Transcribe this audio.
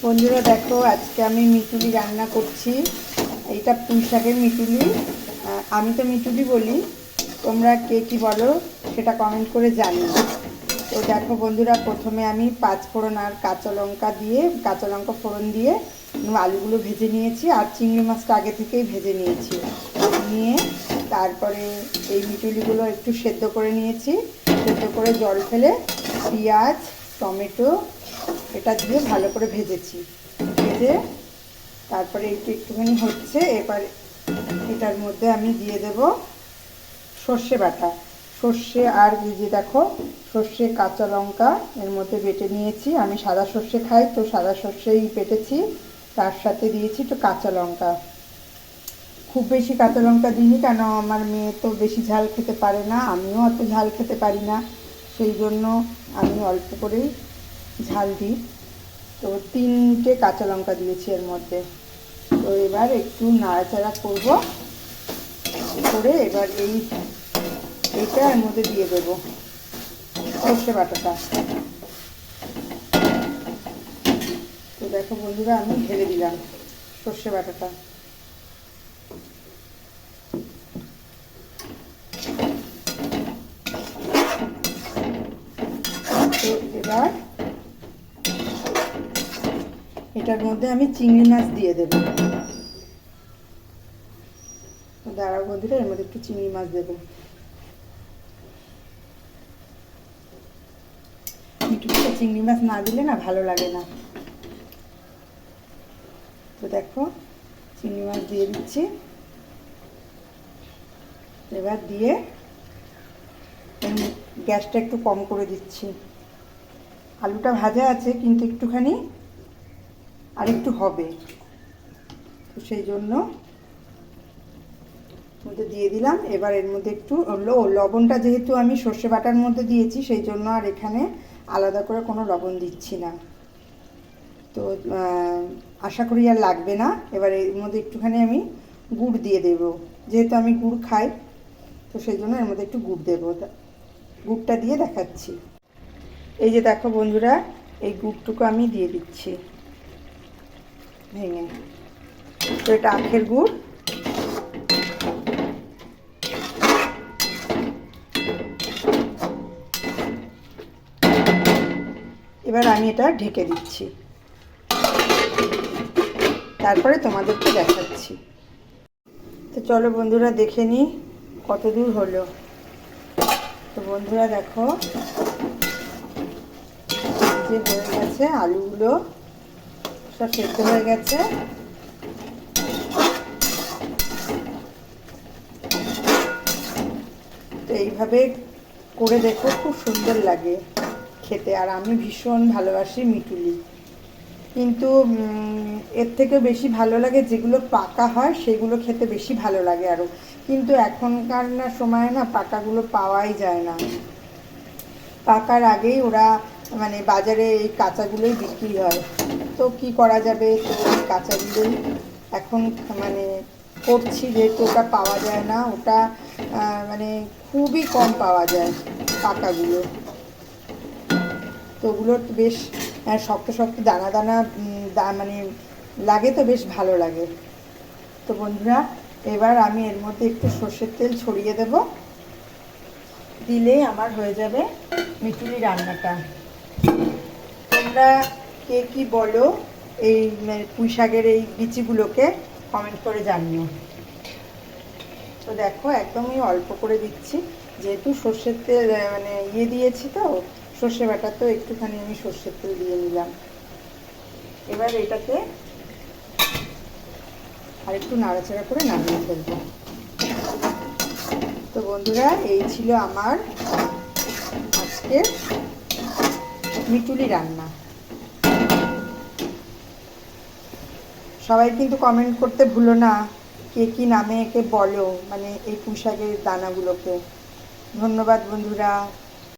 বন্ধুরা দেখো, আজকে আমি মিটুলি রান্না করছি। এইটা পুঁই শাকের মিটুলি। আমি তো মিটুলি বলি, তোমরা কে কি বলো সেটা কমেন্ট করে জানিও। তো দেখো বন্ধুরা, প্রথমে আমি পাঁচ ফোড়ন আর কাঁচা লঙ্কা ফোড়ন দিয়ে আলুগুলো ভেজে নিয়েছি, আর চিংড়ি মাছটা আগে থেকেই ভেজে নিয়েছি। নিয়ে তারপরে এই মিটুলিগুলো একটু সেদ্ধ করে নিয়েছি। সেদ্ধ করে জল ফেলে পেঁয়াজ, টমেটো এটা দিয়ে ভালো করে ভেজেছি। ভেজে তারপরে একটুখানি হচ্ছে, এবার এটার মধ্যে আমি দিয়ে দেব সর্ষে বাটা। সর্ষে আর এই যে দেখো, সর্ষে কাঁচা লঙ্কা এর মধ্যে বেটে নিয়েছি। আমি সাদা সর্ষে খাই, তো সাদা সর্ষেই বেটেছি। তার সাথে দিয়েছি একটু কাঁচা লঙ্কা। খুব বেশি কাঁচা লঙ্কা দিইনি, কেন আমার মেয়ে তো বেশি ঝাল খেতে পারে না, আমিও অত ঝাল খেতে পারি না, সেই জন্য আমি অল্প করেই ঝাল দিই। তো 3টে কাঁচা লঙ্কা দিয়েছি এর মধ্যে। তো এবার একটু নাড়াচাড়া করব, করে এবার এইটা এর মধ্যে দিয়ে দেবো সর্ষে বাটাটা। তো দেখো বন্ধুরা, আমি ঢেলে দিলাম সর্ষে বাটাটা। তো এবার এটার মধ্যে আমি চিংড়ি মাছ দিয়ে দেবো। দাঁড়াও বন্ধুরা, এর মধ্যে একটু চিংড়ি মাছ দেবো। মিঠুতে চিংড়ি মাছ না দিলে না ভালো লাগে না। তো দেখো, চিংড়ি মাছ দিয়ে দিচ্ছি। এবার দিয়ে গ্যাসটা একটু কম করে দিচ্ছি। আলুটা ভাজা আছে, কিন্তু একটুখানি আর একটু হবে, তো সেই জন্য মধ্যে দিয়ে দিলাম। এবার এর মধ্যে একটু লবণটা, যেহেতু আমি সর্ষে বাটার মধ্যে দিয়েছি, সেই জন্য আর এখানে আলাদা করে কোনো লবণ দিচ্ছি না। তো আশা করি আর লাগবে না। এবার এর মধ্যে একটুখানি আমি গুড় দিয়ে দেব, যেহেতু আমি গুড় খাই, তো সেই জন্য এর মধ্যে একটু গুড় দেবো। গুড়টা দিয়ে দেখাচ্ছি। এই যে দেখো বন্ধুরা, এই গুড়টুকু আমি দিয়ে দিচ্ছি ভেঙে। তো এটা আখের গুড়। এবার আমি এটা ঢেকে দিচ্ছি, তারপরে তোমাদেরকে দেখাচ্ছি। তো চলো বন্ধুরা, দেখে নিই কত দূর হলো। তো বন্ধুরা দেখো, যে হয়ে গেছে, আলুগুলো সব সেদ্ধ হয়ে গেছে। তো এইভাবে করে দেখো, খুব সুন্দর লাগে খেতে। আর আমি ভীষণ ভালোবাসি মিটুলি, কিন্তু এর থেকে বেশি ভালো লাগে যেগুলো পাকা হয়, সেগুলো খেতে বেশি ভালো লাগে আরও। কিন্তু এখনকার সময় না পাকাগুলো পাওয়াই যায় না। পাকার আগেই ওরা মানে বাজারে এই কাঁচাগুলোই বিক্রি হয়। তো কি করা যাবে, তো এই কাঁচাগুলোই এখন মানে করছি, যেহেতু ওটা পাওয়া যায় না। ওটা মানে খুবই কম পাওয়া যায় পাকাগুলো। তো ওগুলো বেশ শক্ত শক্ত দানা দানা মানে লাগে, তো বেশ ভালো লাগে। তো বন্ধুরা, এবার আমি এর মধ্যে একটু সর্ষের তেল ছড়িয়ে দেব, দিলেই আমার হয়ে যাবে মিটুলি রান্নাটা। তোমরা কে কি বলো এই পুঁই শাকের এই বিচিগুলোকে কমেন্ট করে জানিও। তো দেখো, একদমই অল্প করে দিচ্ছি, যেহেতু সর্ষের তেল মানে দিয়েছি, তো সর্ষে বাটা, তো একটুখানি আমি সর্ষের তেল দিয়ে নিলাম। এবার এটাকে আর একটু নাড়াচাড়া করে নামিয়ে ফেলবো। তো বন্ধুরা, এই ছিল আমার আজকের মিটুলি রান্না। সবাই কিন্তু কমেন্ট করতে ভুলো না, কে কি নামে একে বলো, মানে এই পুঁই শাকের দানাগুলোকে। ধন্যবাদ বন্ধুরা।